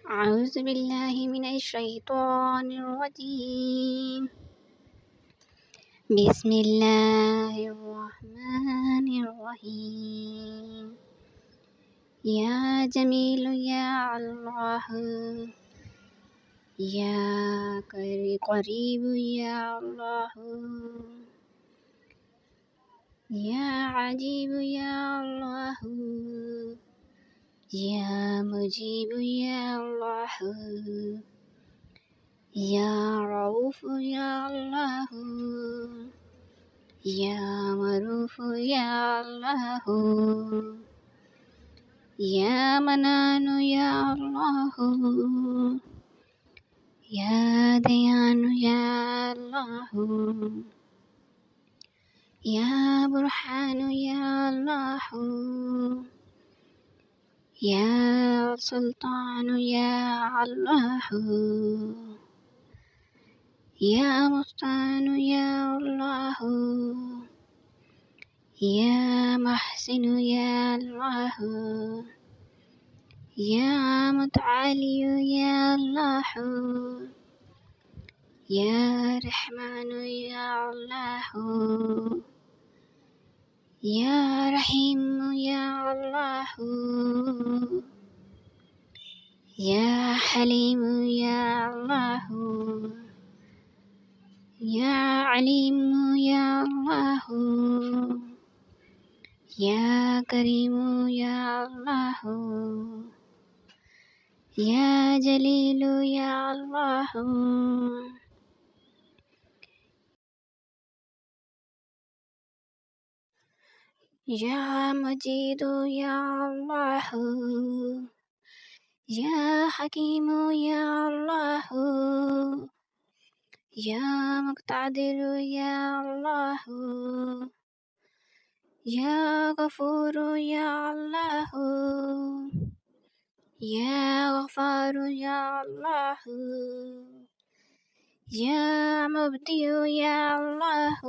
أعوذ بالله من الشيطان الرجيم. بسم الله الرحمن الرحيم. يا جميل يا الله، يا قريب يا الله، يا عجيب يا الله، يا مجيب يا الله، يا رؤوف يا الله، يا معروف يا الله، يا منان يا الله، يا ديان يا الله، يا برهان يا الله، يا سلطان يا الله، يا مستعان يا الله، يا محسن يا الله، يا متعالي يا الله، يا رحمن يا الله، يا رحيم يا الله، يا حليم يا الله، يا عليم يا الله، يا كريم يا الله، يا جليل يا الله، يا مجيد يا الله، يا حكيم يا الله، يا مقتدر يا الله، يا غفور يا الله، يا غفار يا الله، يا مبدئ يا الله،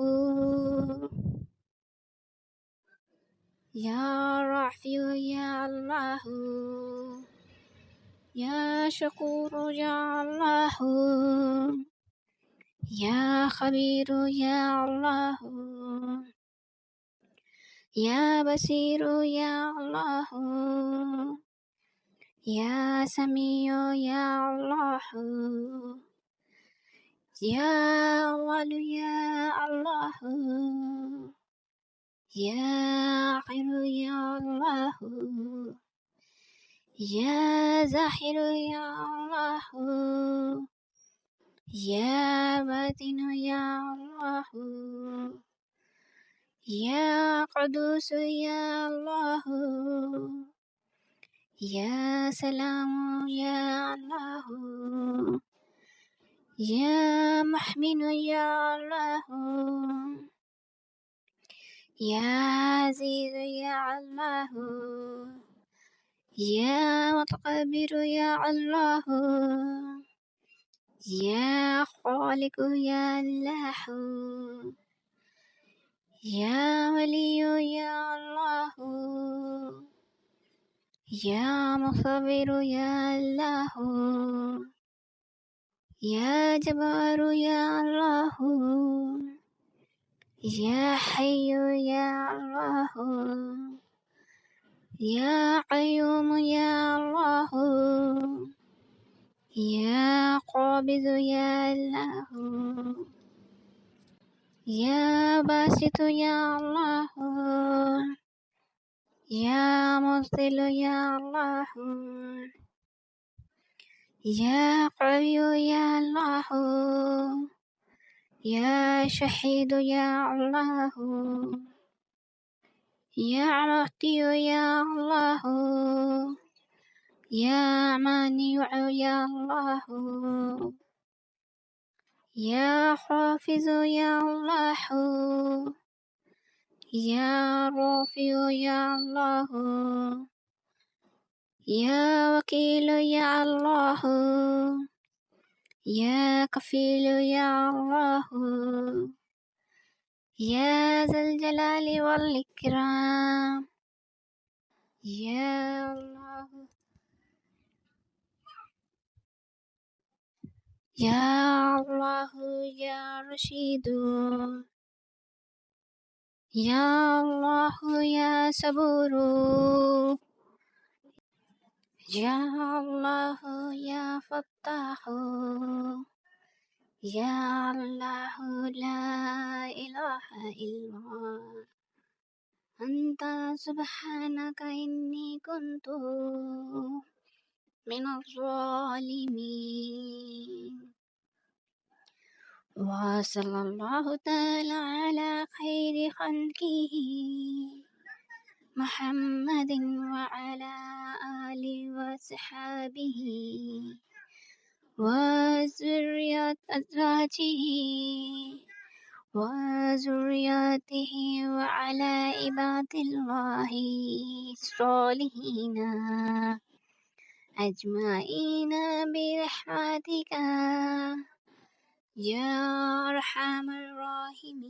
يا رافع يا الله، يا شكور يا الله، يا خبير يا الله، يا بصير يا الله، يا سميع يا الله، يا أول يا الله، يا آخر يا الله، يا ظاهر يا الله، يا باطن يا الله، يا قدوس يا الله، يا سلام يا الله، يا محمن يا الله، يا عزيز يا الله، يا متكبر يا الله، يا خالق يا الله، يا ولي يا الله، يا مصبر يا الله، يا جبار يا الله، يا حي يا الله، يا قيوم يا الله، يا قابض يا الله، يا باسط يا الله، يا مرسل يا الله، يا قوي يا الله، يا شهيد يا الله، يا مهدي يا الله، يا مانع يا الله، يا حافظ يا الله، يا رافع يا الله، يا وكيل يا الله، يا كفيل يا الله، يا ذا الجلال والإكرام يا الله. يا الله يا رشيد يا الله يا صبور يا الله يا فتاح يا الله لا إله إلا أنت سبحانك إني كنت من الظالمين. وصلى الله تعالى على خير خلقه محمد وعلى آله وصحابه وذرية أزواجه وذرياته وعلى عباد الله الصالحين أجمعين برحمتك يا أرحم الراحمين.